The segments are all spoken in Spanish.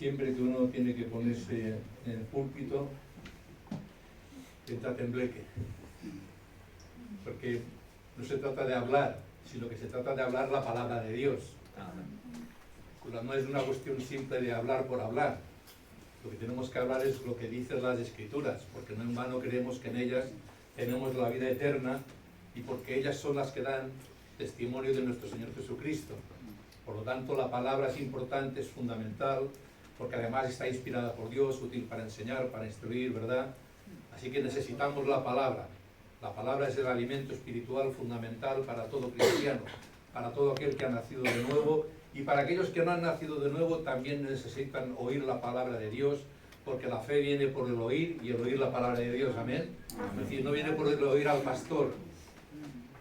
siempre que uno tiene que ponerse en el púlpito, entra tembleque. Porque no se trata de hablar, sino que se trata de hablar la palabra de Dios. No es una cuestión simple de hablar por hablar. Lo que tenemos que hablar es lo que dicen las Escrituras, porque no en vano creemos que en ellas tenemos la vida eterna y porque ellas son las que dan testimonio de nuestro Señor Jesucristo. Por lo tanto, la palabra es importante, es fundamental, porque además está inspirada por Dios, útil para enseñar, para instruir, ¿verdad? Así que necesitamos la palabra. La palabra es el alimento espiritual fundamental para todo cristiano, para todo aquel que ha nacido de nuevo, y para aquellos que no han nacido de nuevo también necesitan oír la palabra de Dios, porque la fe viene por el oír, y el oír la palabra de Dios, amén. Es decir, no viene por el oír al pastor,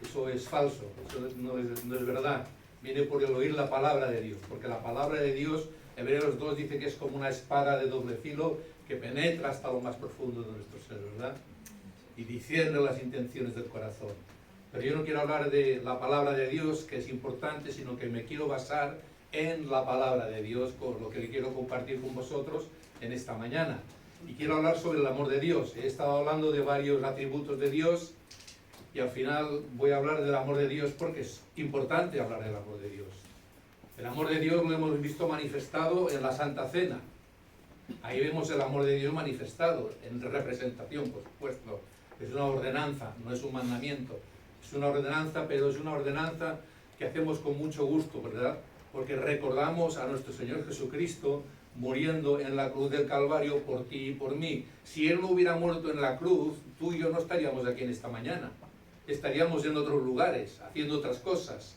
eso es falso, eso no es verdad. Viene por el oír la palabra de Dios, porque la palabra de Dios, Hebreos 2 dice que es como una espada de doble filo que penetra hasta lo más profundo de nuestro ser, ¿verdad? Y discierne las intenciones del corazón. Pero yo no quiero hablar de la palabra de Dios, que es importante, sino que me quiero basar en la palabra de Dios, con lo que quiero compartir con vosotros en esta mañana. Y quiero hablar sobre el amor de Dios. He estado hablando de varios atributos de Dios, y al final voy a hablar del amor de Dios porque es importante hablar del amor de Dios. El amor de Dios lo hemos visto manifestado en la Santa Cena. Ahí vemos el amor de Dios manifestado, en representación, por supuesto. Es una ordenanza, no es un mandamiento. Es una ordenanza, pero es una ordenanza que hacemos con mucho gusto, ¿verdad? Porque recordamos a nuestro Señor Jesucristo muriendo en la cruz del Calvario por ti y por mí. Si Él no hubiera muerto en la cruz, tú y yo no estaríamos aquí en esta mañana. Estaríamos en otros lugares, haciendo otras cosas.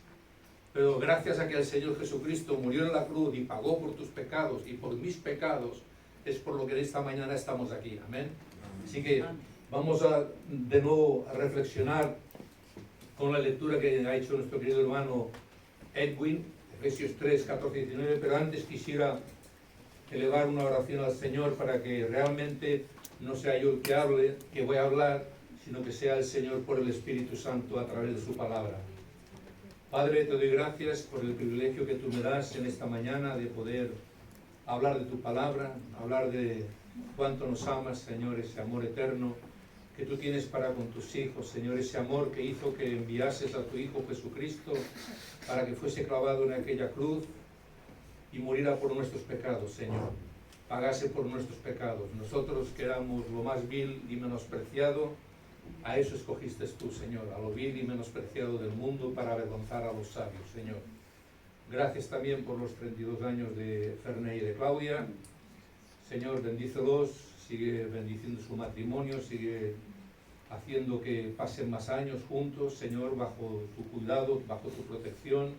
Pero gracias a que el Señor Jesucristo murió en la cruz y pagó por tus pecados y por mis pecados, es por lo que esta mañana estamos aquí. Amén. Así que vamos de nuevo a reflexionar con la lectura que ha hecho nuestro querido hermano Edwin, Efesios 3, 14 y 19. Pero antes quisiera elevar una oración al Señor para que realmente no sea yo el que hable, que voy a hablar, sino que sea el Señor por el Espíritu Santo a través de su palabra. Padre, te doy gracias por el privilegio que tú me das en esta mañana de poder hablar de tu palabra, hablar de cuánto nos amas, Señor, ese amor eterno que tú tienes para con tus hijos, Señor, ese amor que hizo que enviases a tu Hijo Jesucristo para que fuese clavado en aquella cruz y muriera por nuestros pecados, Señor, pagase por nuestros pecados. Nosotros que éramos lo más vil y menospreciado, a eso escogiste tú, Señor, a lo vil y menospreciado del mundo para avergonzar a los sabios, Señor. Gracias también por los 32 años de Ferney y de Claudia. Señor, bendícelos, sigue bendiciendo su matrimonio, sigue haciendo que pasen más años juntos, Señor, bajo tu cuidado, bajo tu protección,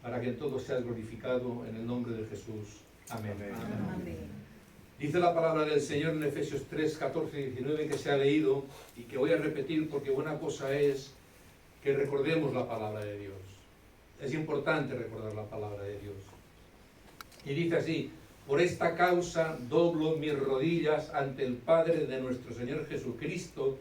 para que en todo seas glorificado en el nombre de Jesús. Amén. Amén. Dice la palabra del Señor en Efesios 3, 14 y 19 que se ha leído y que voy a repetir porque buena cosa es que recordemos la palabra de Dios. Es importante recordar la palabra de Dios. Y dice así: por esta causa doblo mis rodillas ante el Padre de nuestro Señor Jesucristo,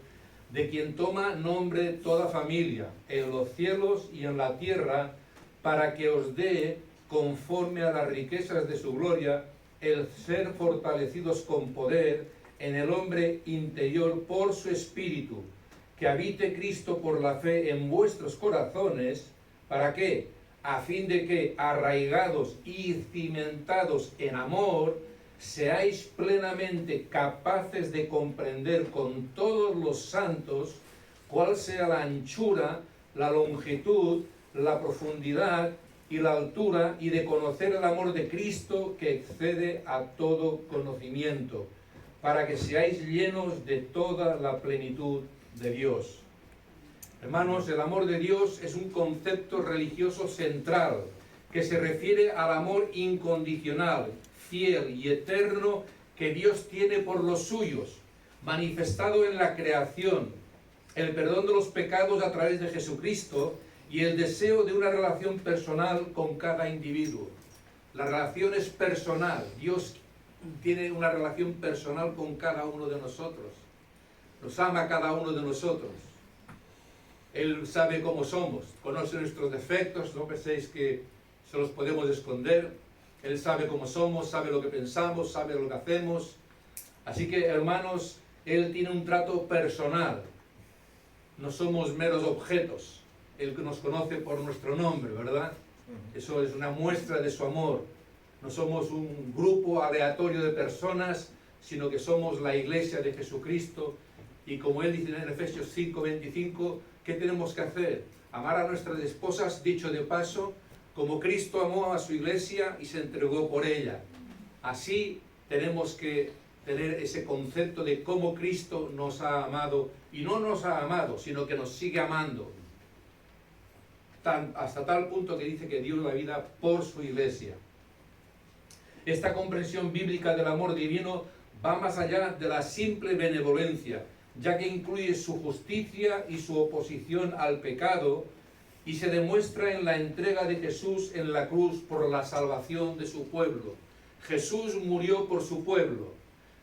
de quien toma nombre toda familia, en los cielos y en la tierra, para que os dé, conforme a las riquezas de su gloria, el ser fortalecidos con poder en el hombre interior por su Espíritu, que habite Cristo por la fe en vuestros corazones. ¿Para qué? A fin de que, arraigados y cimentados en amor, seáis plenamente capaces de comprender con todos los santos cuál sea la anchura, la longitud, la profundidad y la altura, y de conocer el amor de Cristo que excede a todo conocimiento, para que seáis llenos de toda la plenitud de Dios. Hermanos, el amor de Dios es un concepto religioso central que se refiere al amor incondicional, fiel y eterno que Dios tiene por los suyos, manifestado en la creación, el perdón de los pecados a través de Jesucristo y el deseo de una relación personal con cada individuo. La relación es personal. Dios tiene una relación personal con cada uno de nosotros. Nos ama a cada uno de nosotros. Él sabe cómo somos, conoce nuestros defectos, no penséis que se los podemos esconder. Él sabe cómo somos, sabe lo que pensamos, sabe lo que hacemos. Así que, hermanos, Él tiene un trato personal. No somos meros objetos. Él nos conoce por nuestro nombre, ¿verdad? Eso es una muestra de su amor. No somos un grupo aleatorio de personas, sino que somos la iglesia de Jesucristo. Y como Él dice en Efesios 5:25, ¿qué tenemos que hacer? Amar a nuestras esposas, dicho de paso, como Cristo amó a su iglesia y se entregó por ella. Así tenemos que tener ese concepto de cómo Cristo nos ha amado, y no nos ha amado, sino que nos sigue amando. Hasta tal punto que dice que dio la vida por su iglesia. Esta comprensión bíblica del amor divino va más allá de la simple benevolencia, ya que incluye su justicia y su oposición al pecado, y se demuestra en la entrega de Jesús en la cruz por la salvación de su pueblo. Jesús murió por su pueblo.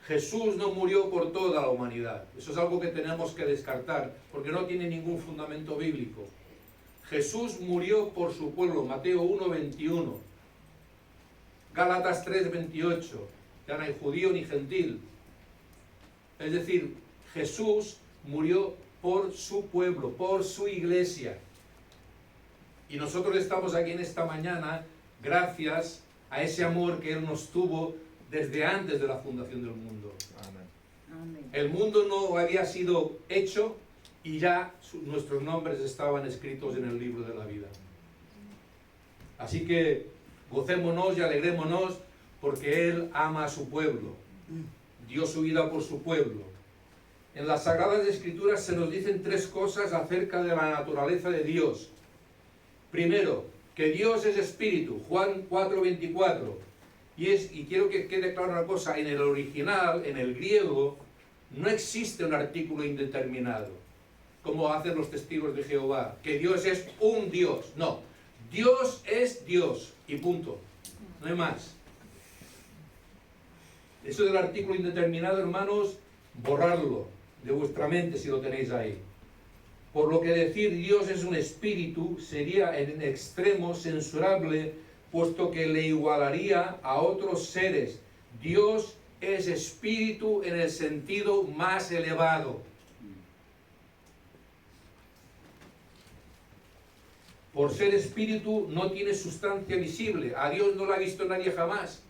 Jesús no murió por toda la humanidad. Eso es algo que tenemos que descartar, porque no tiene ningún fundamento bíblico. Jesús murió por su pueblo, Mateo 1:21. Gálatas 3:28. Ya no hay judío ni gentil. Es decir, Jesús murió por su pueblo, por su iglesia. Y nosotros estamos aquí en esta mañana gracias a ese amor que Él nos tuvo desde antes de la fundación del mundo. Amén. El mundo no había sido hecho y ya nuestros nombres estaban escritos en el libro de la vida. Así que gocémonos y alegrémonos porque Él ama a su pueblo. Dio su vida por su pueblo. En las Sagradas Escrituras se nos dicen tres cosas acerca de la naturaleza de Dios. Primero, que Dios es espíritu, Juan 4:24. Y quiero que quede claro una cosa, en el original, en el griego, no existe un artículo indeterminado, como hacen los testigos de Jehová, que Dios es un Dios. No, Dios es Dios, y punto. No hay más. Eso del artículo indeterminado, hermanos, borradlo de vuestra mente si lo tenéis ahí. Por lo que decir Dios es un espíritu sería en extremo censurable, puesto que le igualaría a otros seres. Dios es espíritu en el sentido más elevado. Por ser espíritu no tiene sustancia visible. A Dios no lo ha visto nadie jamás.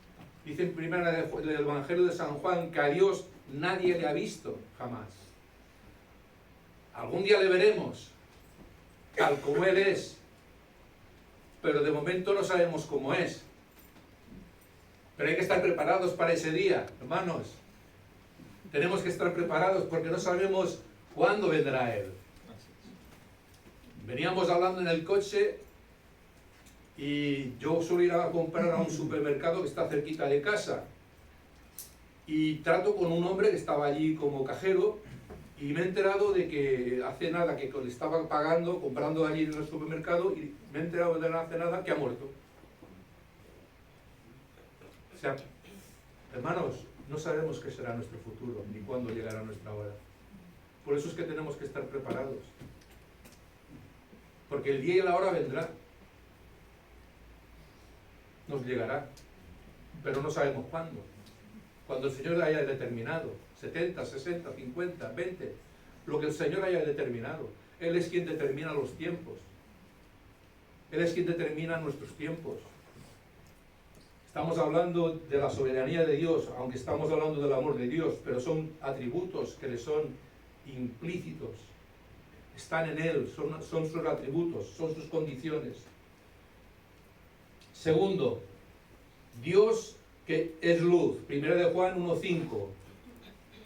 Dice en primera del Evangelio de San Juan que a Dios nadie le ha visto jamás. Algún día le veremos, tal como Él es, pero de momento no sabemos cómo es. Pero hay que estar preparados para ese día, hermanos. Tenemos que estar preparados porque no sabemos cuándo vendrá Él. Veníamos hablando en el coche y yo suelo ir a comprar a un supermercado que está cerquita de casa. Y trato con un hombre que estaba allí como cajero. Y me he enterado de que hace nada, que le estaba pagando, comprando allí en el supermercado, y me he enterado de hace nada que ha muerto. O sea, hermanos, no sabemos qué será nuestro futuro, ni cuándo llegará nuestra hora. Por eso es que tenemos que estar preparados. Porque el día y la hora vendrá. Nos llegará. Pero no sabemos cuándo. Cuando el Señor haya determinado. 70, 60, 50, 20, lo que el Señor haya determinado. Él es quien determina los tiempos. Él es quien determina nuestros tiempos. Estamos hablando de la soberanía de Dios, aunque estamos hablando del amor de Dios, pero son atributos que le son implícitos. Están en Él, son sus atributos, son sus condiciones. Segundo, Dios que es luz. Primera de Juan 1:5.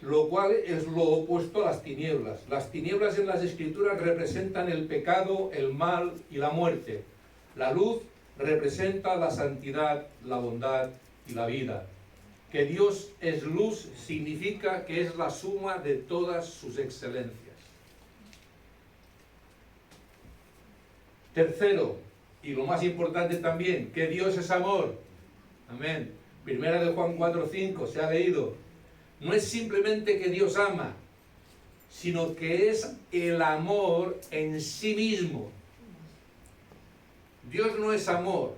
Lo cual es lo opuesto a las tinieblas. Las tinieblas en las Escrituras representan el pecado, el mal y la muerte. La luz representa la santidad, la bondad y la vida. Que Dios es luz significa que es la suma de todas sus excelencias. Tercero, y lo más importante también, que Dios es amor. Amén. Primera de Juan 4:5, se ha leído. No es simplemente que Dios ama, sino que es el amor en sí mismo. Dios no es amor,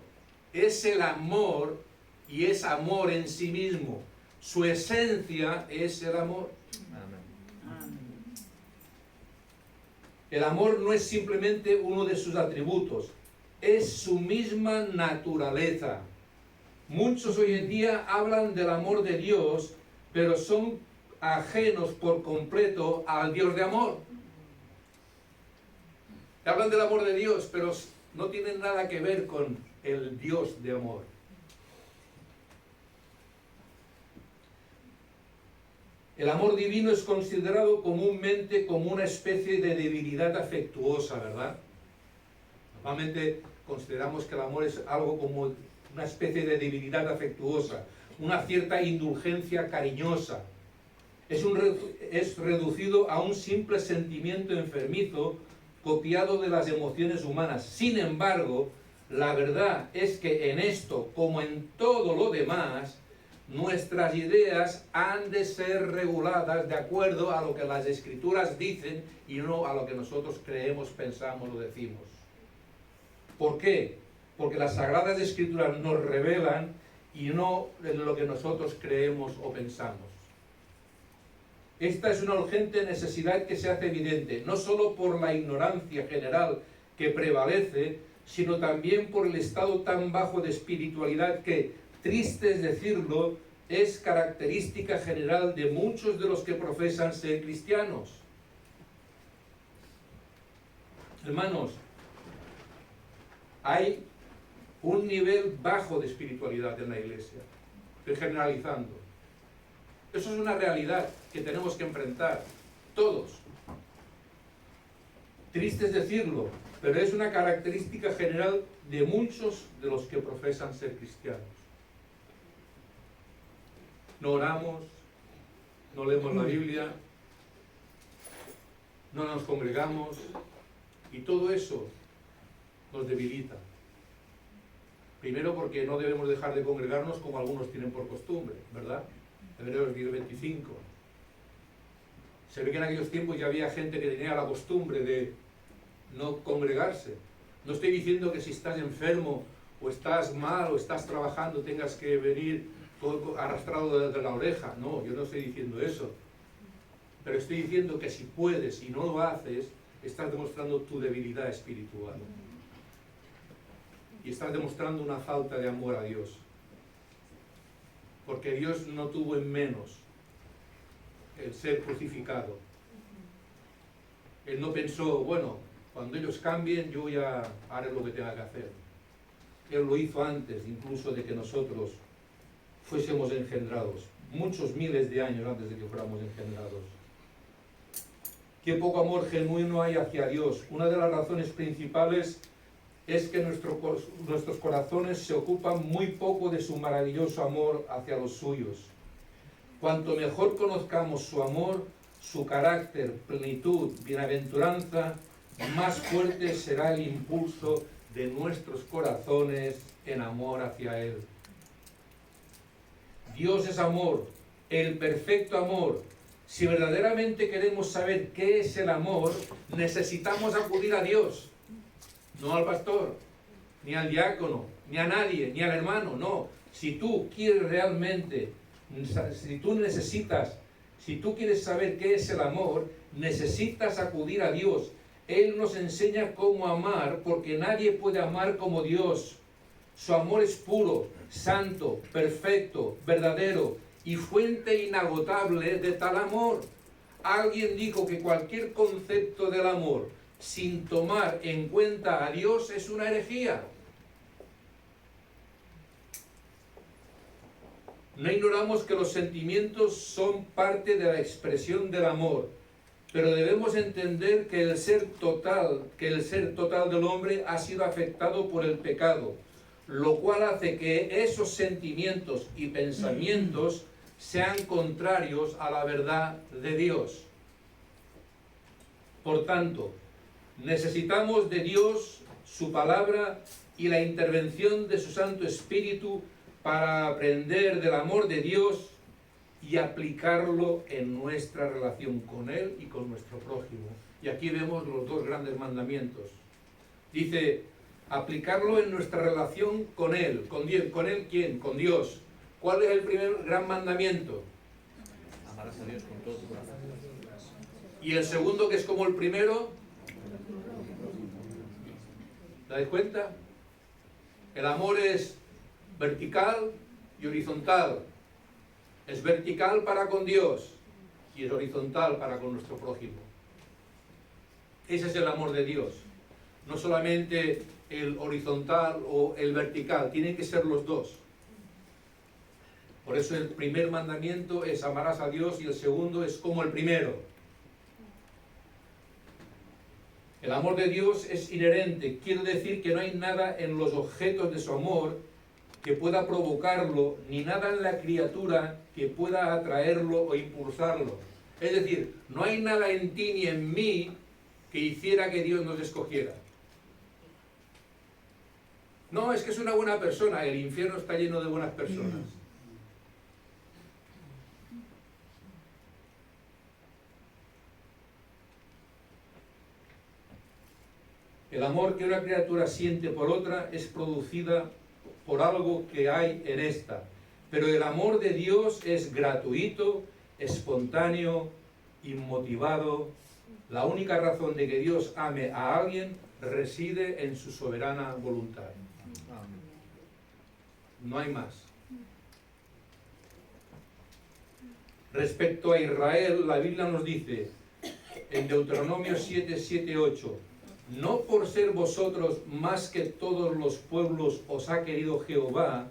es el amor y es amor en sí mismo. Su esencia es el amor. El amor no es simplemente uno de sus atributos, es su misma naturaleza. Muchos hoy en día hablan del amor de Dios, pero son ajenos por completo al Dios de amor. Hablan del amor de Dios, pero no tienen nada que ver con el Dios de amor. El amor divino es considerado comúnmente como una especie de debilidad afectuosa, ¿verdad? Normalmente consideramos que el amor es algo como una especie de debilidad afectuosa, una cierta indulgencia cariñosa. Es reducido a un simple sentimiento enfermizo copiado de las emociones humanas. Sin embargo, la verdad es que en esto, como en todo lo demás, nuestras ideas han de ser reguladas de acuerdo a lo que las Escrituras dicen y no a lo que nosotros creemos, pensamos o decimos. ¿Por qué? Porque las Sagradas Escrituras nos revelan y no lo que nosotros creemos o pensamos. Esta es una urgente necesidad que se hace evidente, no solo por la ignorancia general que prevalece, sino también por el estado tan bajo de espiritualidad que, triste es decirlo, es característica general de muchos de los que profesan ser cristianos. Hermanos, hay un nivel bajo de espiritualidad en la iglesia, estoy generalizando. Eso es una realidad que tenemos que enfrentar, todos. Triste es decirlo, pero es una característica general de muchos de los que profesan ser cristianos. No oramos, no leemos la Biblia, no nos congregamos, y todo eso nos debilita. Primero porque no debemos dejar de congregarnos como algunos tienen por costumbre, ¿verdad? Hebreos 10:25. Se ve que en aquellos tiempos ya había gente que tenía la costumbre de no congregarse. No estoy diciendo que si estás enfermo o estás mal o estás trabajando tengas que venir todo arrastrado de la oreja. No, yo no estoy diciendo eso. Pero estoy diciendo que si puedes y no lo haces, estás demostrando tu debilidad espiritual. Y estás demostrando una falta de amor a Dios. Porque Dios no tuvo en menos el ser crucificado. Él no pensó, bueno, cuando ellos cambien yo ya haré lo que tenga que hacer. Él lo hizo antes incluso de que nosotros fuésemos engendrados, muchos miles de años antes de que fuéramos engendrados. Qué poco amor genuino hay hacia Dios. Una de las razones principales es que nuestros corazones se ocupan muy poco de su maravilloso amor hacia los suyos. Cuanto mejor conozcamos su amor, su carácter, plenitud, bienaventuranza, más fuerte será el impulso de nuestros corazones en amor hacia Él. Dios es amor, el perfecto amor. Si verdaderamente queremos saber qué es el amor, necesitamos acudir a Dios, no al pastor, ni al diácono, ni a nadie, ni al hermano, no. Si tú quieres realmente, si tú quieres saber qué es el amor, necesitas acudir a Dios. Él nos enseña cómo amar, porque nadie puede amar como Dios. Su amor es puro, santo, perfecto, verdadero y fuente inagotable de tal amor. Alguien dijo que cualquier concepto del amor sin tomar en cuenta a Dios es una herejía. No ignoramos que los sentimientos son parte de la expresión del amor, pero debemos entender que el ser total del hombre ha sido afectado por el pecado, lo cual hace que esos sentimientos y pensamientos sean contrarios a la verdad de Dios. Por tanto, necesitamos de Dios, su palabra y la intervención de su Santo Espíritu para aprender del amor de Dios y aplicarlo en nuestra relación con Él y con nuestro prójimo. Y aquí vemos los dos grandes mandamientos. Dice Aplicarlo en nuestra relación con Él. ¿Con Dios? ¿Con Él quién? Con Dios. ¿Cuál es el primer gran mandamiento? Amarás a Dios con todo tu corazón. Y el segundo, que es como el primero, ¿te dais cuenta? El amor es vertical y horizontal. Es vertical para con Dios y es horizontal para con nuestro prójimo. Ese es el amor de Dios. No solamente el horizontal o el vertical, tienen que ser los dos. Por eso el primer mandamiento es amarás a Dios y el segundo es como el primero. El amor de Dios es inherente, quiere decir que no hay nada en los objetos de su amor que pueda provocarlo, ni nada en la criatura que pueda atraerlo o impulsarlo. Es decir, no hay nada en ti ni en mí que hiciera que Dios nos escogiera. No, es que es una buena persona, el infierno está lleno de buenas personas. El amor que una criatura siente por otra es producida por algo que hay en esta. Pero el amor de Dios es gratuito, espontáneo, inmotivado. La única razón de que Dios ame a alguien reside en su soberana voluntad. No hay más. Respecto a Israel, la Biblia nos dice en Deuteronomio 7, 7, 8: no por ser vosotros más que todos los pueblos os ha querido Jehová,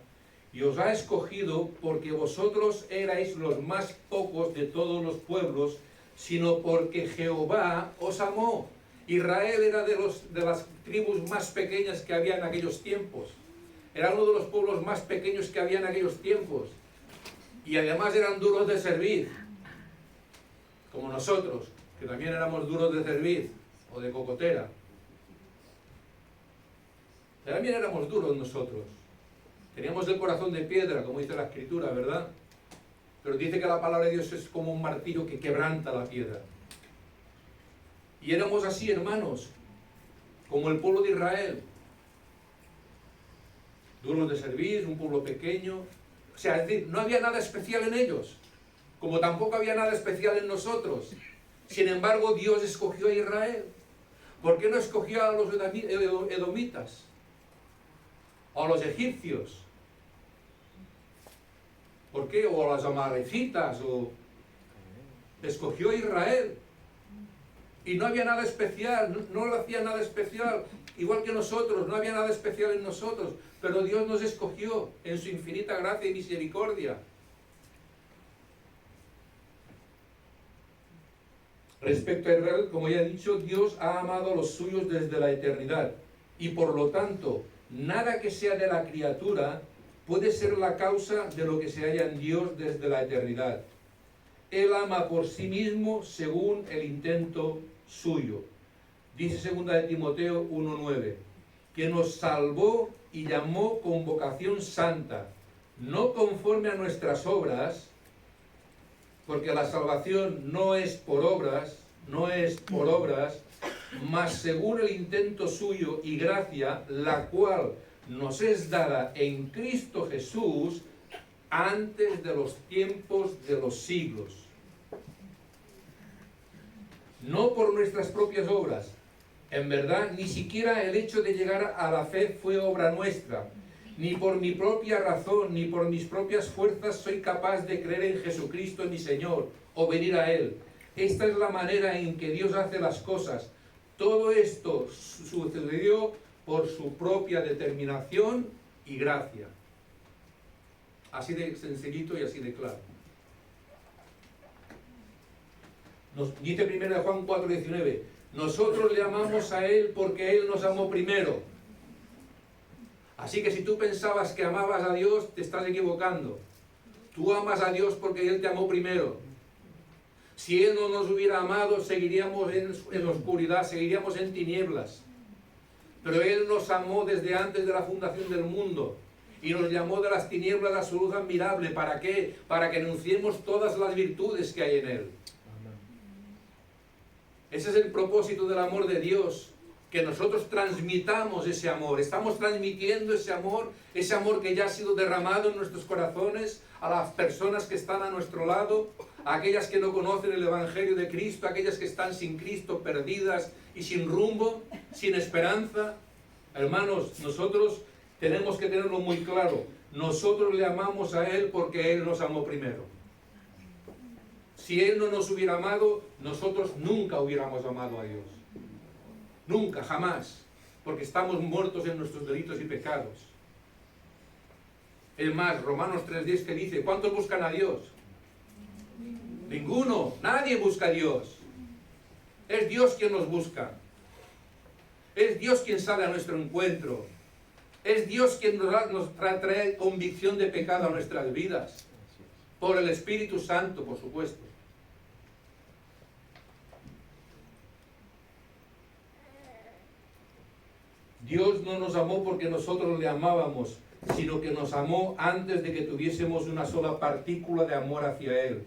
y os ha escogido porque vosotros erais los más pocos de todos los pueblos, sino porque Jehová os amó. Israel era de las tribus más pequeñas que había en aquellos tiempos. Era uno de los pueblos más pequeños que había en aquellos tiempos. Y además eran duros de servir, como nosotros, que también éramos duros de servir, o de cocotera. También éramos duros nosotros. Teníamos el corazón de piedra, como dice la Escritura, ¿verdad? Pero dice que la palabra de Dios es como un martillo que quebranta la piedra. Y éramos así, hermanos, como el pueblo de Israel. Duros de servir, un pueblo pequeño. O sea, es decir, no había nada especial en ellos, como tampoco había nada especial en nosotros. Sin embargo, Dios escogió a Israel. ¿Por qué no escogió a los edomitas? O a los egipcios. ¿Por qué? O a las amalecitas. Escogió a Israel. Y no había nada especial, no le hacía nada especial. Igual que nosotros, no había nada especial en nosotros. Pero Dios nos escogió en su infinita gracia y misericordia. Respecto a Israel, como ya he dicho, Dios ha amado a los suyos desde la eternidad. Y por lo tanto, nada que sea de la criatura puede ser la causa de lo que se halla en Dios desde la eternidad. Él ama por sí mismo según el intento suyo. Dice 2 de Timoteo 1:9, que nos salvó y llamó con vocación santa, no conforme a nuestras obras, porque la salvación no es por obras, mas según el intento suyo y gracia, la cual nos es dada en Cristo Jesús antes de los tiempos de los siglos. No por nuestras propias obras. En verdad, ni siquiera el hecho de llegar a la fe fue obra nuestra. Ni por mi propia razón, ni por mis propias fuerzas soy capaz de creer en Jesucristo mi Señor, o venir a Él. Esta es la manera en que Dios hace las cosas. Todo esto sucedió por su propia determinación y gracia. Así de sencillito y así de claro. Nos dice 1 Juan 4:19, nosotros le amamos a Él porque Él nos amó primero. Así que si tú pensabas que amabas a Dios, te estás equivocando. Tú amas a Dios porque Él te amó primero. Si Él no nos hubiera amado, seguiríamos en la oscuridad, seguiríamos en tinieblas. Pero Él nos amó desde antes de la fundación del mundo y nos llamó de las tinieblas a su luz admirable. ¿Para qué? Para que anunciemos todas las virtudes que hay en Él. Ese es el propósito del amor de Dios, que nosotros transmitamos ese amor. Estamos transmitiendo ese amor que ya ha sido derramado en nuestros corazones a las personas que están a nuestro lado, a aquellas que no conocen el Evangelio de Cristo, a aquellas que están sin Cristo, perdidas y sin rumbo, sin esperanza. Hermanos, nosotros tenemos que tenerlo muy claro. Nosotros le amamos a Él porque Él nos amó primero. Si Él no nos hubiera amado, nosotros nunca hubiéramos amado a Dios. Nunca, jamás. Porque estamos muertos en nuestros delitos y pecados. Es más, Romanos 3:10 que dice, ¿cuántos buscan a Dios? Ninguno, nadie busca a Dios. Es Dios quien nos busca. Es Dios quien sale a nuestro encuentro. Es Dios quien nos trae convicción de pecado a nuestras vidas. Por el Espíritu Santo, por supuesto. Dios no nos amó porque nosotros le amábamos, sino que nos amó antes de que tuviésemos una sola partícula de amor hacia Él.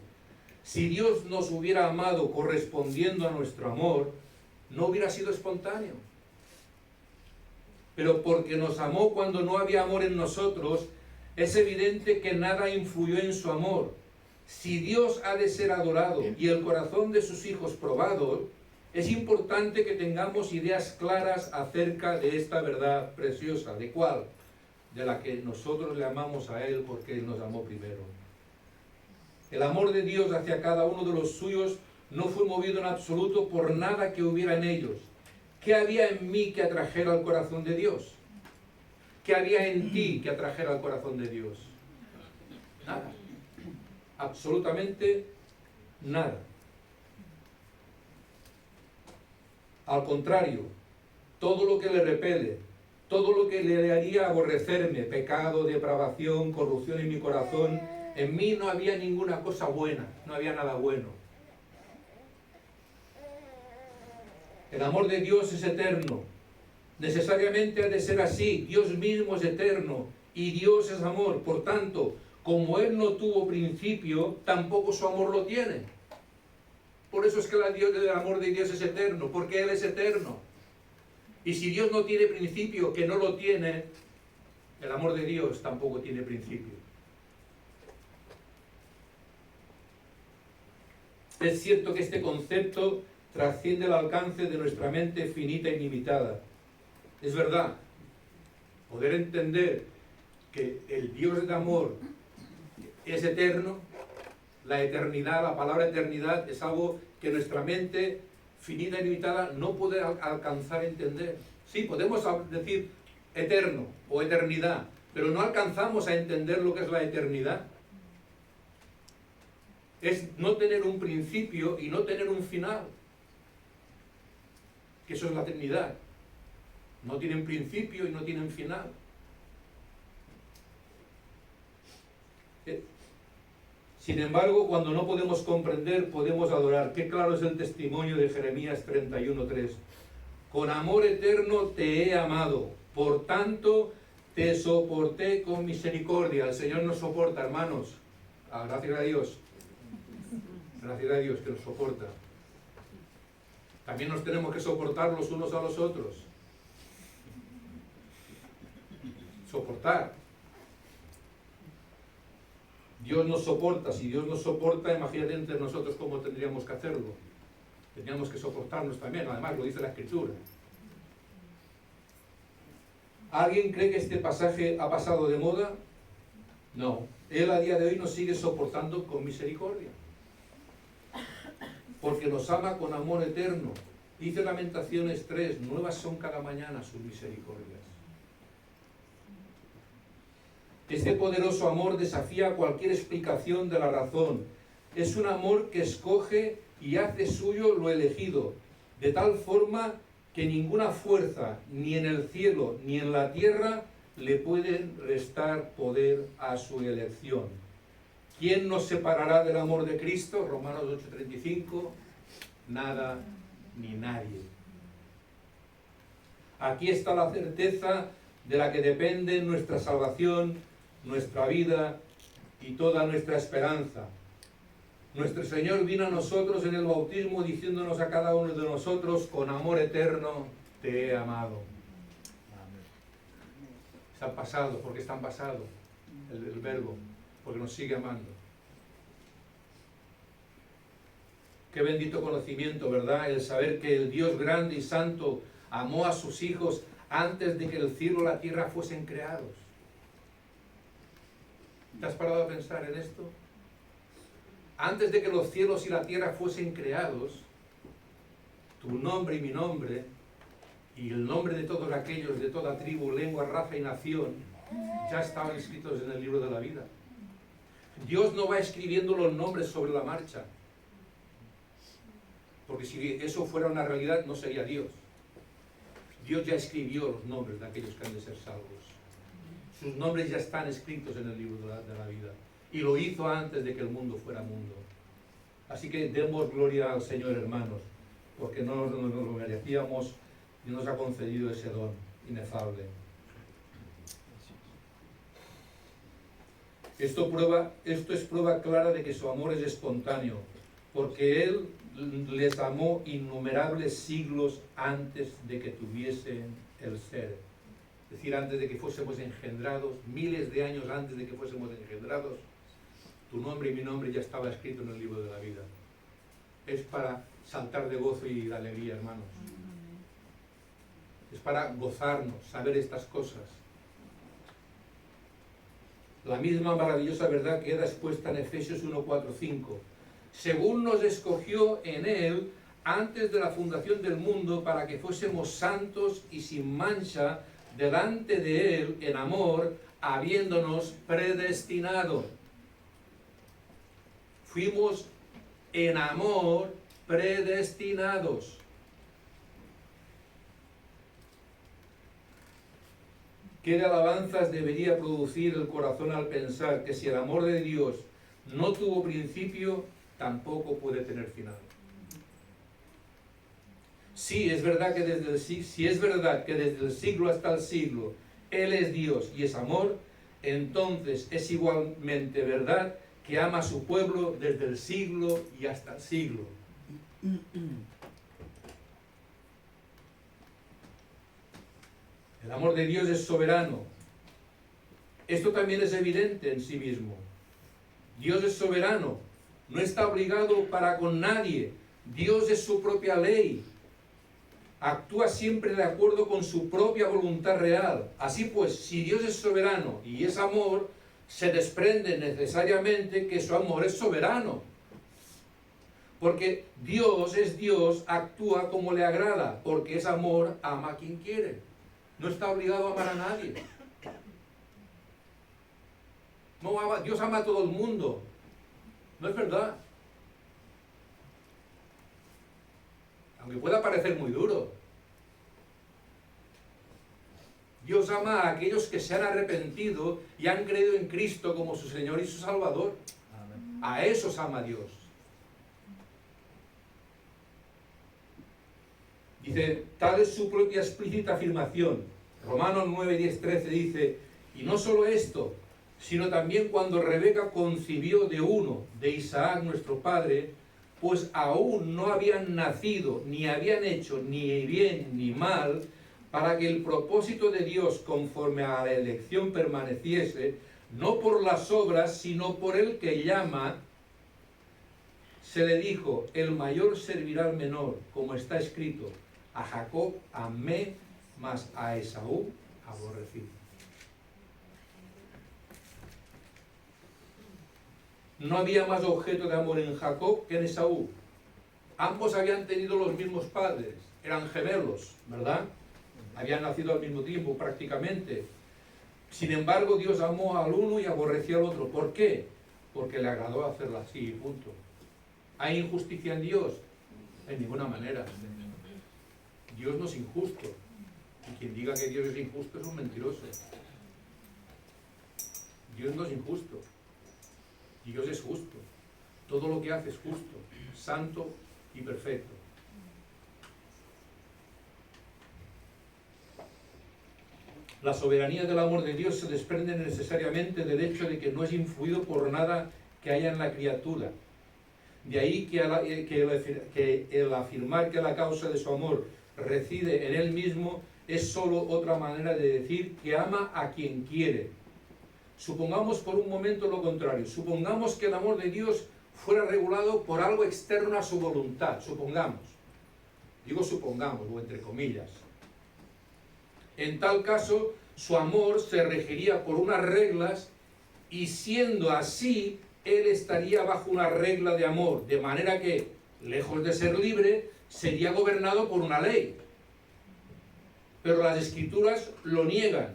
Si Dios nos hubiera amado correspondiendo a nuestro amor, no hubiera sido espontáneo. Pero porque nos amó cuando no había amor en nosotros, es evidente que nada influyó en su amor. Si Dios ha de ser adorado y el corazón de sus hijos probado, es importante que tengamos ideas claras acerca de esta verdad preciosa. ¿De cuál? De la que nosotros le amamos a Él porque Él nos amó primero. El amor de Dios hacia cada uno de los suyos no fue movido en absoluto por nada que hubiera en ellos. ¿Qué había en mí que atrajera al corazón de Dios? ¿Qué había en ti que atrajera al corazón de Dios? Nada. Absolutamente nada. Al contrario, todo lo que le repele, todo lo que le haría aborrecerme, pecado, depravación, corrupción en mi corazón, en mí no había ninguna cosa buena, no había nada bueno. El amor de Dios es eterno. Necesariamente ha de ser así. Dios mismo es eterno y Dios es amor. Por tanto, como Él no tuvo principio, tampoco su amor lo tiene. Por eso es que el amor de Dios es eterno, porque Él es eterno. Y si Dios no tiene principio, que no lo tiene, el amor de Dios tampoco tiene principio. Es cierto que este concepto trasciende el alcance de nuestra mente finita y limitada. Es verdad, poder entender que el Dios de amor es eterno, la eternidad, la palabra eternidad es algo que nuestra mente finita y limitada no puede alcanzar a entender. Sí, podemos decir eterno o eternidad, pero no alcanzamos a entender lo que es la eternidad. Es no tener un principio y no tener un final. Que eso es la eternidad. No tienen principio y no tienen final. Sin embargo, cuando no podemos comprender, podemos adorar. Qué claro es el testimonio de Jeremías 31:3. Con amor eterno te he amado, por tanto te soporté con misericordia. El Señor nos soporta, hermanos. Gracias a Dios. Gracias a Dios que nos soporta. También nos tenemos que soportar los unos a los otros. Soportar. Dios nos soporta. Si Dios nos soporta, imagínate entre nosotros cómo tendríamos que hacerlo. Tendríamos que soportarnos también. Además, lo dice la Escritura. ¿Alguien cree que este pasaje ha pasado de moda? No. Él a día de hoy nos sigue soportando con misericordia. Porque nos ama con amor eterno. Dice Lamentaciones 3, nuevas son cada mañana sus misericordias. Este poderoso amor desafía cualquier explicación de la razón. Es un amor que escoge y hace suyo lo elegido, de tal forma que ninguna fuerza, ni en el cielo ni en la tierra, le pueden restar poder a su elección. ¿Quién nos separará del amor de Cristo? Romanos 8:35. Nada ni nadie. Aquí está la certeza de la que depende nuestra salvación, nuestra vida y toda nuestra esperanza. Nuestro Señor vino a nosotros en el bautismo diciéndonos a cada uno de nosotros con amor eterno, te he amado. Amén. Está pasado, porque está en pasado el verbo, porque nos sigue amando. Qué bendito conocimiento, ¿verdad? El saber que el Dios grande y santo amó a sus hijos antes de que el cielo y la tierra fuesen creados. ¿Te has parado a pensar en esto? Antes de que los cielos y la tierra fuesen creados, tu nombre y mi nombre, y el nombre de todos aquellos de toda tribu, lengua, raza y nación, ya estaban escritos en el libro de la vida. Dios no va escribiendo los nombres sobre la marcha, porque si eso fuera una realidad no sería Dios. Dios ya escribió los nombres de aquellos que han de ser salvos. Sus nombres ya están escritos en el libro de la vida. Y lo hizo antes de que el mundo fuera mundo. Así que demos gloria al Señor, hermanos, porque no nos lo merecíamos y nos ha concedido ese don inefable. Esto es prueba clara de que su amor es espontáneo, porque Él les amó innumerables siglos antes de que tuviesen el ser. Es decir, antes de que fuésemos engendrados, miles de años antes de que fuésemos engendrados, tu nombre y mi nombre ya estaba escrito en el libro de la vida. Es para saltar de gozo y de alegría, hermanos. Es para gozarnos, saber estas cosas. La misma maravillosa verdad queda expuesta en Efesios 1, 4, 5. Según nos escogió en Él antes de la fundación del mundo para que fuésemos santos y sin mancha delante de Él en amor, habiéndonos predestinado. Fuimos en amor predestinados. ¿Qué de alabanzas debería producir el corazón al pensar que si el amor de Dios no tuvo principio, tampoco puede tener final? Sí, es verdad que desde el siglo hasta el siglo Él es Dios y es amor, entonces es igualmente verdad que ama a su pueblo desde el siglo y hasta el siglo. El amor de Dios es soberano. Esto también es evidente en sí mismo. Dios es soberano, no está obligado para con nadie. Dios es su propia ley. Actúa siempre de acuerdo con su propia voluntad real. Así pues, si Dios es soberano y es amor, se desprende necesariamente que su amor es soberano. Porque Dios es Dios, actúa como le agrada, porque es amor, ama a quien quiere. No está obligado a amar a nadie. No, Dios ama a todo el mundo. No es verdad. Aunque pueda parecer muy duro. Dios ama a aquellos que se han arrepentido y han creído en Cristo como su Señor y su Salvador. Amén. A esos ama Dios. Dice, tal es su propia explícita afirmación. Romanos 9, 10, 13 dice, y no solo esto, sino también cuando Rebeca concibió de uno, de Isaac nuestro padre, pues aún no habían nacido, ni habían hecho ni bien ni mal, para que el propósito de Dios conforme a la elección permaneciese, no por las obras, sino por el que llama. Se le dijo, el mayor servirá al menor, como está escrito, a Jacob amé, mas a Esaú aborrecí. No había más objeto de amor en Jacob que en Esaú. Ambos habían tenido los mismos padres, eran gemelos, ¿verdad? Habían nacido al mismo tiempo prácticamente. Sin embargo, Dios amó al uno y aborreció al otro. ¿Por qué? Porque le agradó hacerlo así, punto. ¿Hay injusticia en Dios? De ninguna manera. Dios no es injusto. Y quien diga que Dios es injusto es un mentiroso. Dios no es injusto. Dios es justo. Todo lo que hace es justo, santo y perfecto. La soberanía del amor de Dios se desprende necesariamente del hecho de que no es influido por nada que haya en la criatura. De ahí que el afirmar que la causa de su amor reside en Él mismo, es solo otra manera de decir que ama a quien quiere. Supongamos por un momento lo contrario. Supongamos que el amor de Dios fuera regulado por algo externo a su voluntad. Supongamos. Digo supongamos, o entre comillas. En tal caso, su amor se regiría por unas reglas y siendo así, Él estaría bajo una regla de amor. De manera que, lejos de ser libre, sería gobernado por una ley. Pero las Escrituras lo niegan.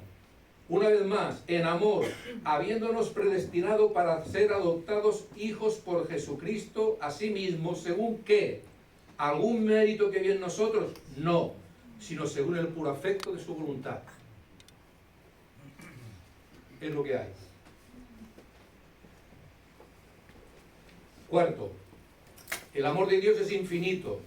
Una vez más, en amor, habiéndonos predestinado para ser adoptados hijos por Jesucristo a sí mismo, ¿según qué? ¿Algún mérito que viene en nosotros? No, sino según el puro afecto de su voluntad. Es lo que hay. Cuarto, el amor de Dios es infinito.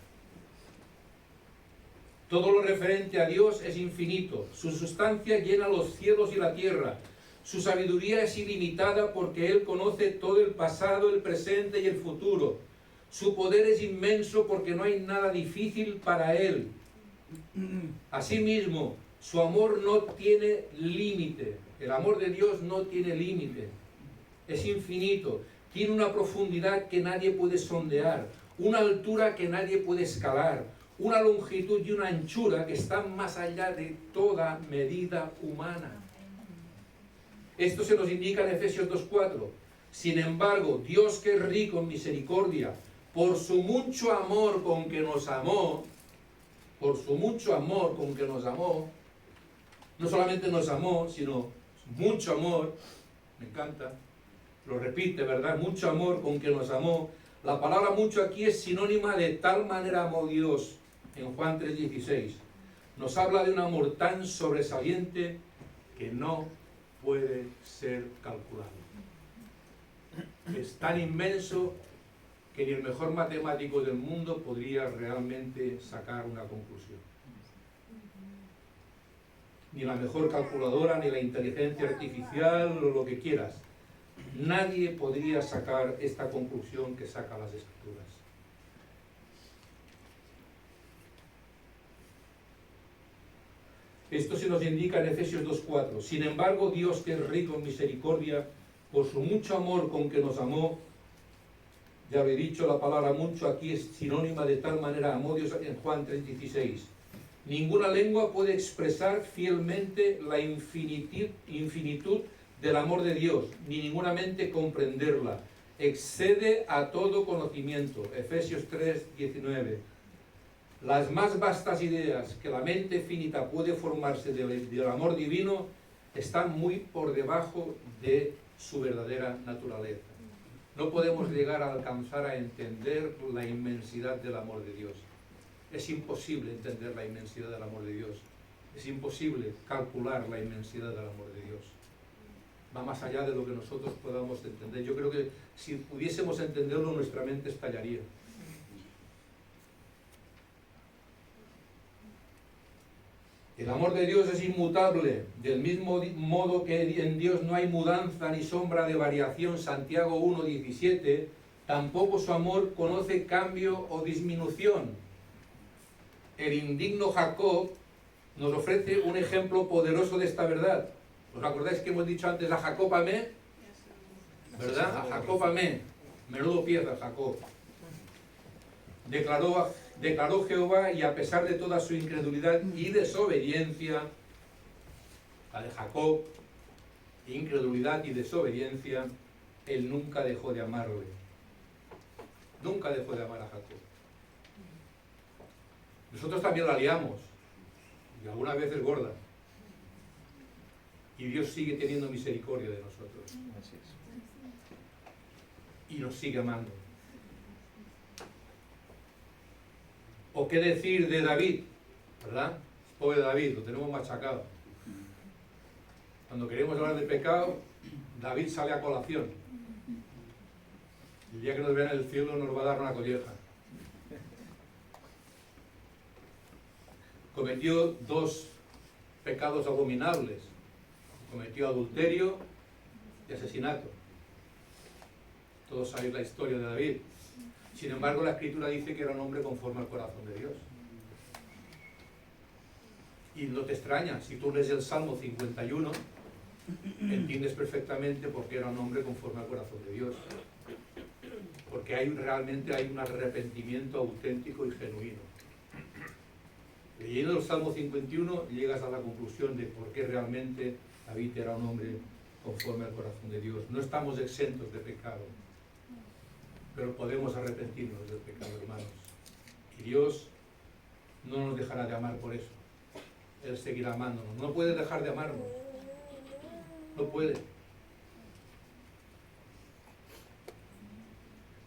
Todo lo referente a Dios es infinito. Su sustancia llena los cielos y la tierra. Su sabiduría es ilimitada porque Él conoce todo el pasado, el presente y el futuro. Su poder es inmenso porque no hay nada difícil para Él. Asimismo, su amor no tiene límite. El amor de Dios no tiene límite. Es infinito. Tiene una profundidad que nadie puede sondear, una altura que nadie puede escalar, una longitud y una anchura que están más allá de toda medida humana. Esto se nos indica en Efesios 2:4. Sin embargo, Dios, que es rico en misericordia, por su mucho amor con que nos amó, no solamente nos amó, sino mucho amor, me encanta, lo repite, ¿verdad? Mucho amor con que nos amó. La palabra mucho aquí es sinónima de tal manera amó Dios. En Juan 3:16 nos habla de un amor tan sobresaliente que no puede ser calculado. Es tan inmenso que ni el mejor matemático del mundo podría realmente sacar una conclusión. Ni la mejor calculadora, ni la inteligencia artificial, o lo que quieras. Nadie podría sacar esta conclusión que saca las Escrituras. Esto se nos indica en Efesios 2:4. Sin embargo, Dios, que es rico en misericordia, por su mucho amor con que nos amó, ya lo he dicho, la palabra mucho aquí es sinónima de tal manera amó Dios en Juan 3:16. Ninguna lengua puede expresar fielmente la infinitud del amor de Dios, ni ninguna mente comprenderla. Excede a todo conocimiento. Efesios 3:19. Las más vastas ideas que la mente finita puede formarse del amor divino están muy por debajo de su verdadera naturaleza. No podemos llegar a alcanzar a entender la inmensidad del amor de Dios. Es imposible entender la inmensidad del amor de Dios. Es imposible calcular la inmensidad del amor de Dios. Va más allá de lo que nosotros podamos entender. Yo creo que si pudiésemos entenderlo, nuestra mente estallaría. El amor de Dios es inmutable, del mismo modo que en Dios no hay mudanza ni sombra de variación, Santiago 1:17, tampoco su amor conoce cambio o disminución. El indigno Jacob nos ofrece un ejemplo poderoso de esta verdad. ¿Os acordáis que hemos dicho antes a Jacob amé? ¿Verdad? A Jacob amé. Menudo pieza Jacob. Declaró Jehová, y a pesar de toda su incredulidad y desobediencia, la de Jacob, incredulidad y desobediencia, él nunca dejó de amarle. Nunca dejó de amar a Jacob. Nosotros también la liamos, y algunas veces gorda. Y Dios sigue teniendo misericordia de nosotros. Así es. Y nos sigue amando. ¿O qué decir de David? ¿Verdad? Pobre David, lo tenemos machacado. Cuando queremos hablar de pecado, David sale a colación. El día que nos vean en el cielo nos va a dar una colleja. Cometió 2 pecados abominables. Cometió adulterio y asesinato. Todos sabéis la historia de David. Sin embargo, la Escritura dice que era un hombre conforme al corazón de Dios. Y no te extraña, si tú lees el Salmo 51, entiendes perfectamente por qué era un hombre conforme al corazón de Dios. Porque realmente hay un arrepentimiento auténtico y genuino. Leyendo el Salmo 51 llegas a la conclusión de por qué realmente David era un hombre conforme al corazón de Dios. No estamos exentos de pecado, pero podemos arrepentirnos del pecado, hermanos. Y Dios no nos dejará de amar por eso. Él seguirá amándonos. No puede dejar de amarnos. No puede.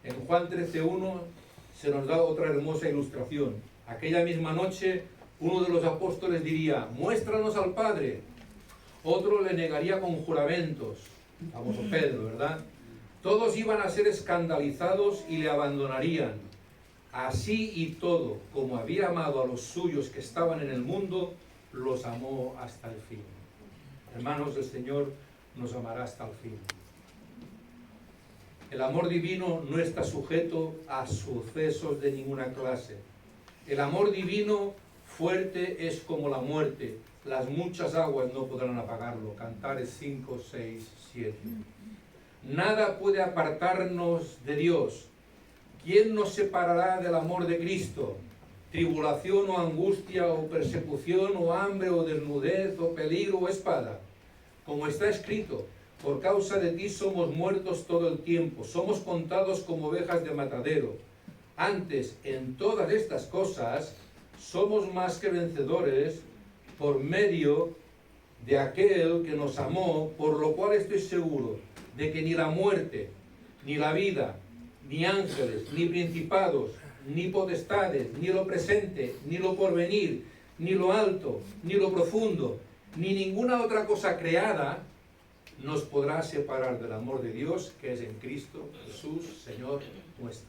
En Juan 13:1 se nos da otra hermosa ilustración. Aquella misma noche, uno de los apóstoles diría: muéstranos al Padre. Otro le negaría con juramentos. Famoso Pedro, ¿verdad? Todos iban a ser escandalizados y le abandonarían. Así y todo, como había amado a los suyos que estaban en el mundo, los amó hasta el fin. Hermanos, el Señor nos amará hasta el fin. El amor divino no está sujeto a sucesos de ninguna clase. El amor divino fuerte es como la muerte. Las muchas aguas no podrán apagarlo. Cantares 5, 6, 7. Nada puede apartarnos de Dios. ¿Quién nos separará del amor de Cristo? Tribulación o angustia o persecución o hambre o desnudez o peligro o espada. Como está escrito: por causa de ti somos muertos todo el tiempo, somos contados como ovejas de matadero. Antes, en todas estas cosas, somos más que vencedores por medio de aquel que nos amó, por lo cual estoy seguro de que ni la muerte, ni la vida, ni ángeles, ni principados, ni potestades, ni lo presente, ni lo porvenir, ni lo alto, ni lo profundo, ni ninguna otra cosa creada nos podrá separar del amor de Dios que es en Cristo Jesús, Señor nuestro.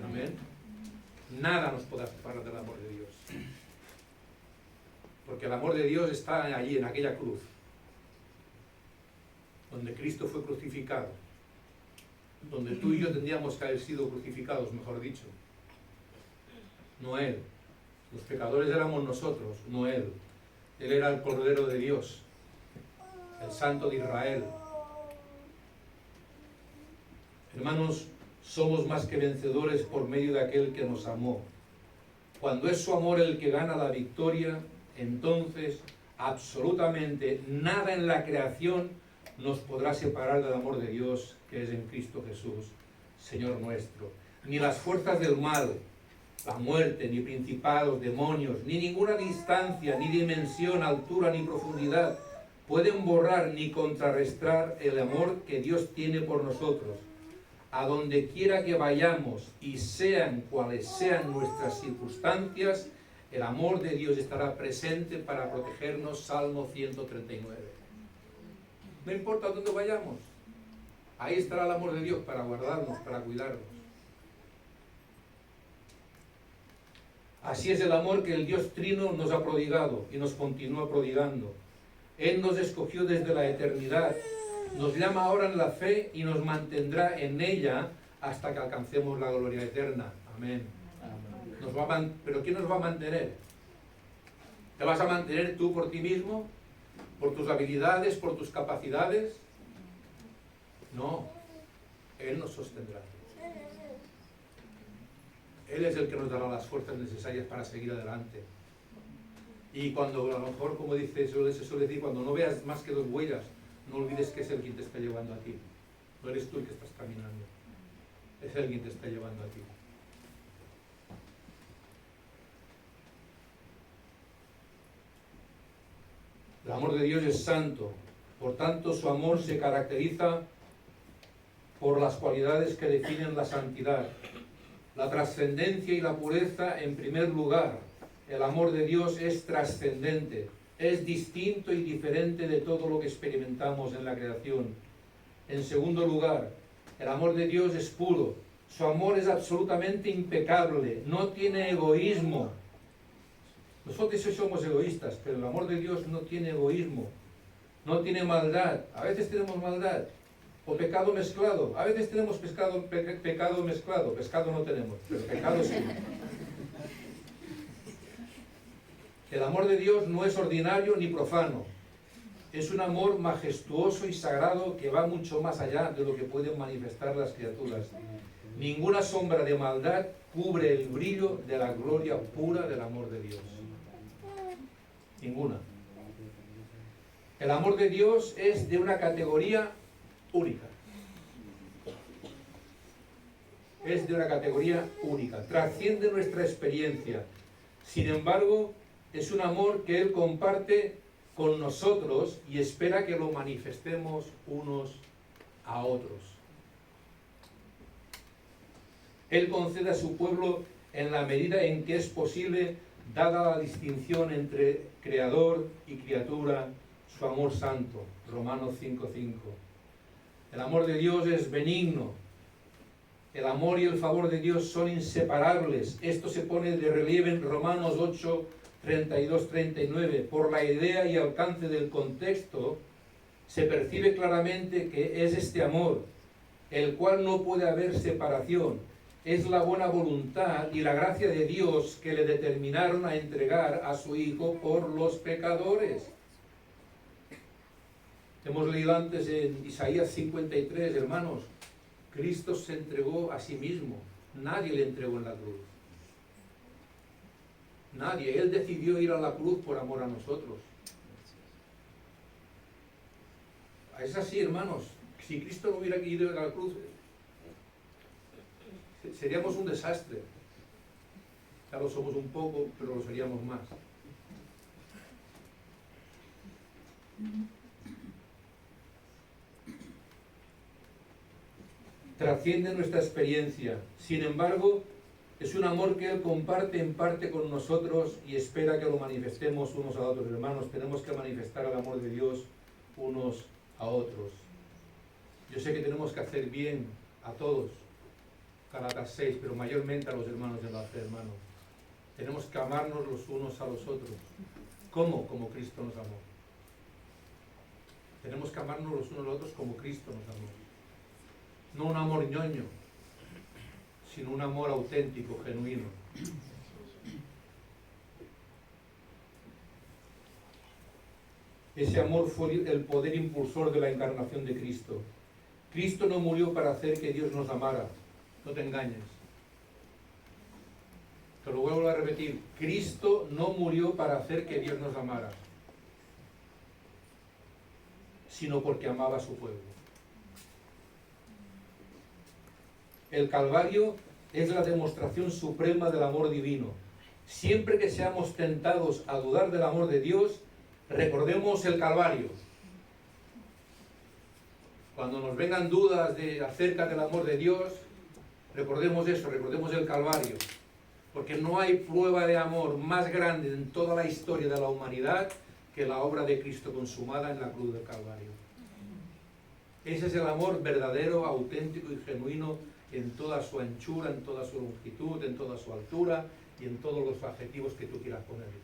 Amén. Nada nos podrá separar del amor de Dios. Porque el amor de Dios está allí, en aquella cruz, donde Cristo fue crucificado, donde tú y yo tendríamos que haber sido crucificados, mejor dicho. No Él. Los pecadores éramos nosotros, no Él. Él era el Cordero de Dios, el Santo de Israel. Hermanos, somos más que vencedores por medio de aquel que nos amó. Cuando es su amor el que gana la victoria, entonces absolutamente nada en la creación nos podrá separar del amor de Dios que es en Cristo Jesús, Señor nuestro. Ni las fuerzas del mal, la muerte, ni principados, demonios, ni ninguna distancia, ni dimensión, altura, ni profundidad pueden borrar ni contrarrestar el amor que Dios tiene por nosotros. A donde quiera que vayamos y sean cuales sean nuestras circunstancias, el amor de Dios estará presente para protegernos. Salmo 139. No importa dónde vayamos, ahí estará el amor de Dios para guardarnos, para cuidarnos. Así es el amor que el Dios Trino nos ha prodigado y nos continúa prodigando. Él nos escogió desde la eternidad, nos llama ahora en la fe y nos mantendrá en ella hasta que alcancemos la gloria eterna. Amén. ¿Pero quién nos va a mantener? ¿Te vas a mantener tú por ti mismo? ¿Por tus habilidades? ¿Por tus capacidades? No. Él nos sostendrá. Él es el que nos dará las fuerzas necesarias para seguir adelante. Y cuando, a lo mejor, como se suele decir, cuando no veas más que dos huellas, no olvides que es Él quien te está llevando a ti. No eres tú el que estás caminando. Es Él quien te está llevando a ti. El amor de Dios es santo. Por tanto, su amor se caracteriza por las cualidades que definen la santidad. La trascendencia y la pureza en primer lugar. El amor de Dios es trascendente, es distinto y diferente de todo lo que experimentamos en la creación. En segundo lugar, el amor de Dios es puro. Su amor es absolutamente impecable, no tiene egoísmo. Nosotros somos egoístas, pero el amor de Dios no tiene egoísmo, no tiene maldad. A veces tenemos maldad o pecado mezclado. A veces tenemos pecado mezclado. Pescado no tenemos, pero pecado sí. El amor de Dios no es ordinario ni profano. Es un amor majestuoso y sagrado que va mucho más allá de lo que pueden manifestar las criaturas. Ninguna sombra de maldad cubre el brillo de la gloria pura del amor de Dios. Ninguna. El amor de Dios es de una categoría única. Es de una categoría única. Trasciende nuestra experiencia. Sin embargo, es un amor que Él comparte con nosotros y espera que lo manifestemos unos a otros. Él concede a su pueblo en la medida en que es posible, dada la distinción entre creador y criatura, su amor santo. Romanos 5:5. El amor de Dios es benigno. El amor y el favor de Dios son inseparables. Esto se pone de relieve en Romanos 8:32-39. Por la idea y alcance del contexto, se percibe claramente que es este amor, el cual no puede haber separación. Es la buena voluntad y la gracia de Dios que le determinaron a entregar a su Hijo por los pecadores. Hemos leído antes en Isaías 53, hermanos, Cristo se entregó a sí mismo. Nadie le entregó en la cruz. Nadie. Él decidió ir a la cruz por amor a nosotros. Es así, hermanos. Si Cristo no hubiera ido a la cruz, seríamos un desastre. Ya lo somos un poco, pero lo seríamos más. Trasciende nuestra experiencia. Sin embargo, es un amor que Él comparte en parte con nosotros y espera que lo manifestemos unos a otros. Hermanos, tenemos que manifestar el amor de Dios unos a otros. Yo sé que tenemos que hacer bien a todos, Gálatas 6, pero mayormente a los hermanos de la fe, hermanos. Tenemos que amarnos los unos a los otros. ¿Cómo? Como Cristo nos amó. Tenemos que amarnos los unos a los otros como Cristo nos amó. No un amor ñoño, sino un amor auténtico, genuino. Ese amor fue el poder impulsor de la encarnación de Cristo. Cristo no murió para hacer que Dios nos amara. No te engañes. Te lo vuelvo a repetir. Cristo no murió para hacer que Dios nos amara, sino porque amaba a su pueblo. El Calvario es la demostración suprema del amor divino. Siempre que seamos tentados a dudar del amor de Dios, recordemos el Calvario. Cuando nos vengan dudas acerca del amor de Dios, recordemos eso, recordemos el Calvario. Porque no hay prueba de amor más grande en toda la historia de la humanidad que la obra de Cristo consumada en la cruz del Calvario. Ese es el amor verdadero, auténtico y genuino en toda su anchura, en toda su longitud, en toda su altura y en todos los adjetivos que tú quieras ponerle.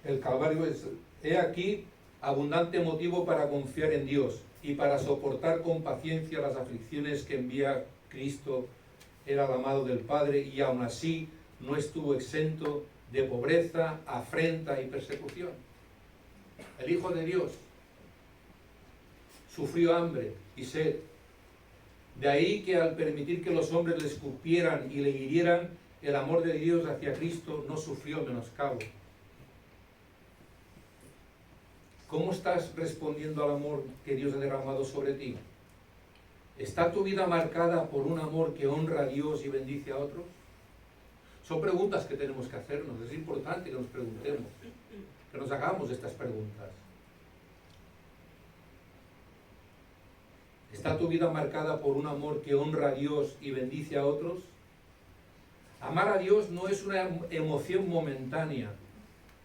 El Calvario es, he aquí, abundante motivo para confiar en Dios y para soportar con paciencia las aflicciones que envía Cristo. Era el amado del Padre y aún así no estuvo exento de pobreza, afrenta y persecución. El Hijo de Dios sufrió hambre y sed. De ahí que al permitir que los hombres le escupieran y le hirieran, el amor de Dios hacia Cristo no sufrió menoscabo. ¿Cómo estás respondiendo al amor que Dios ha derramado sobre ti? ¿Está tu vida marcada por un amor que honra a Dios y bendice a otros? Son preguntas que tenemos que hacernos. Es importante que nos preguntemos, que nos hagamos estas preguntas. ¿Está tu vida marcada por un amor que honra a Dios y bendice a otros? Amar a Dios no es una emoción momentánea,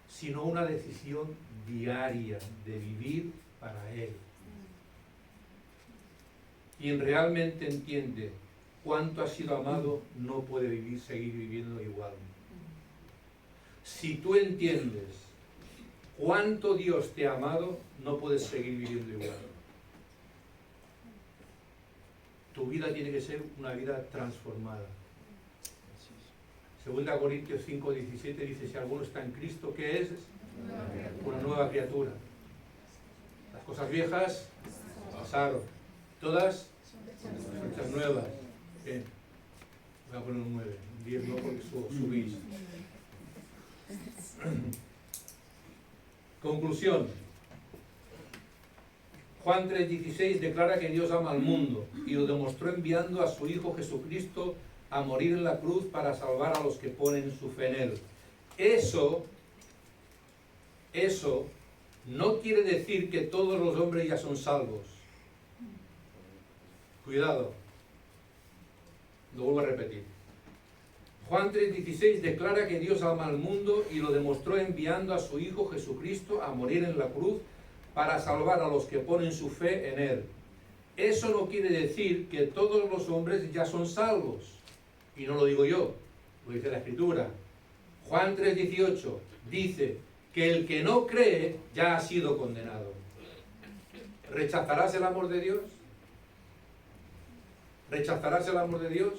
sino una decisión diaria de vivir para Él. Quien realmente entiende cuánto ha sido amado no puede seguir viviendo igual. Si tú entiendes cuánto Dios te ha amado, no puedes seguir viviendo igual. Tu vida tiene que ser una vida transformada. 2 Corintios 5:17 dice, si alguno está en Cristo, ¿qué es? Una nueva criatura. Las cosas viejas pasaron, todas hechas nuevas. Bien. Voy a poner un 9, un 10 no porque subís. Conclusión. Juan 3:16 declara que Dios ama al mundo y lo demostró enviando a su Hijo Jesucristo a morir en la cruz para salvar a los que ponen su fe en Él. Eso no quiere decir que todos los hombres ya son salvos. Cuidado. Lo vuelvo a repetir. Juan 3:16 declara que Dios ama al mundo y lo demostró enviando a su Hijo Jesucristo a morir en la cruz para salvar a los que ponen su fe en Él. Eso no quiere decir que todos los hombres ya son salvos. Y no lo digo yo, lo dice la Escritura. Juan 3:18 dice que el que no cree ya ha sido condenado. ¿Rechazarás el amor de Dios? ¿Rechazarás el amor de Dios?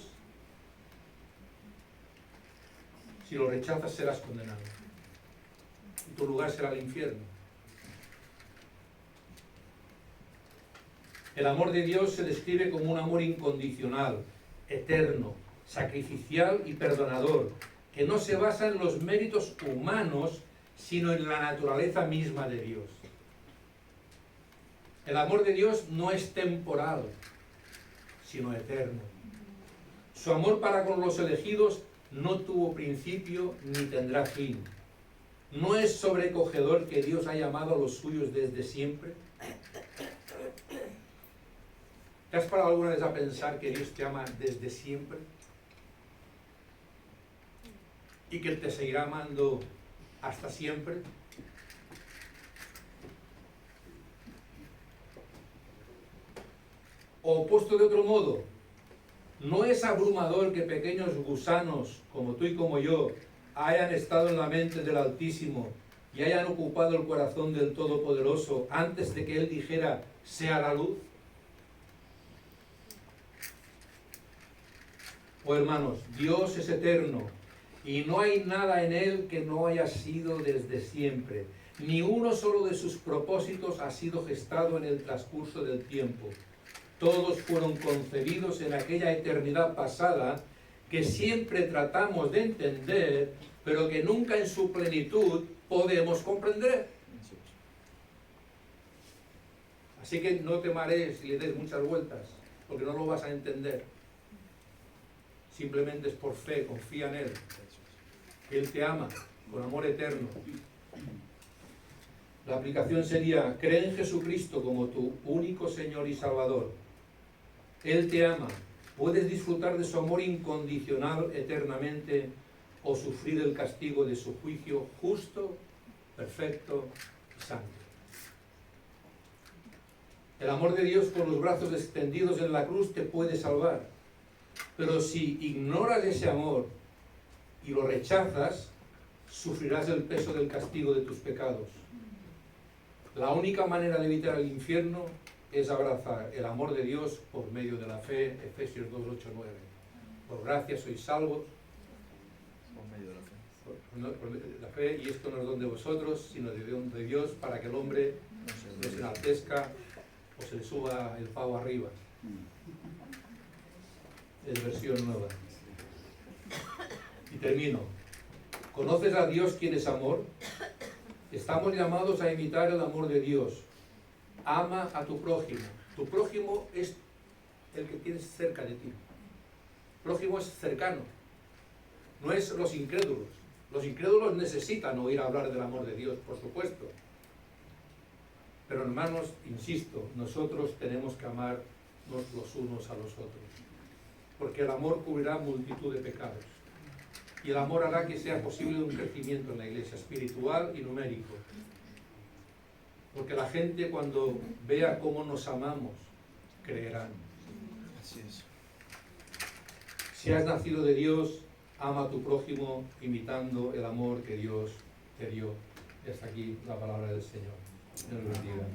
Si lo rechazas serás condenado. Y tu lugar será el infierno. El amor de Dios se describe como un amor incondicional, eterno, sacrificial y perdonador, que no se basa en los méritos humanos, sino en la naturaleza misma de Dios. El amor de Dios no es temporal, sino eterno. Su amor para con los elegidos no tuvo principio ni tendrá fin. ¿No es sobrecogedor que Dios haya amado a los suyos desde siempre? ¿Te has parado alguna vez a pensar que Dios te ama desde siempre? ¿Y que Él te seguirá amando hasta siempre? O puesto de otro modo, ¿no es abrumador que pequeños gusanos como tú y como yo hayan estado en la mente del Altísimo y hayan ocupado el corazón del Todopoderoso antes de que Él dijera, sea la luz? Oh hermanos, Dios es eterno y no hay nada en Él que no haya sido desde siempre. Ni uno solo de sus propósitos ha sido gestado en el transcurso del tiempo. Todos fueron concebidos en aquella eternidad pasada que siempre tratamos de entender, pero que nunca en su plenitud podemos comprender. Así que no te marees y le des muchas vueltas, porque no lo vas a entender. Simplemente es por fe, confía en Él. Él te ama con amor eterno. La aplicación sería, cree en Jesucristo como tu único Señor y Salvador. Él te ama. Puedes disfrutar de su amor incondicional eternamente o sufrir el castigo de su juicio justo, perfecto y santo. El amor de Dios con los brazos extendidos en la cruz te puede salvar. Pero si ignoras ese amor y lo rechazas, sufrirás el peso del castigo de tus pecados. La única manera de evitar el infierno es abrazar el amor de Dios por medio de la fe, Efesios 2, 8, 9. Por gracia sois salvos, Por medio de la fe. por la fe, y esto no es don de vosotros, sino de don de Dios, para que el hombre no se enaltezca o se le suba el pavo arriba. Es versión nueva. Y termino. ¿Conoces a Dios quien es amor? Estamos llamados a imitar el amor de Dios. Ama a tu prójimo. Tu prójimo es el que tienes cerca de ti. Prójimo es cercano. No es los incrédulos. Los incrédulos necesitan oír hablar del amor de Dios, por supuesto. Pero hermanos, insisto, nosotros tenemos que amarnos los unos a los otros. Porque el amor cubrirá multitud de pecados. Y el amor hará que sea posible un crecimiento en la iglesia espiritual y numérico. Porque la gente cuando vea cómo nos amamos, creerán. Así es. Si has nacido de Dios, ama a tu prójimo imitando el amor que Dios te dio. Y hasta aquí la palabra del Señor. Dios los bendiga.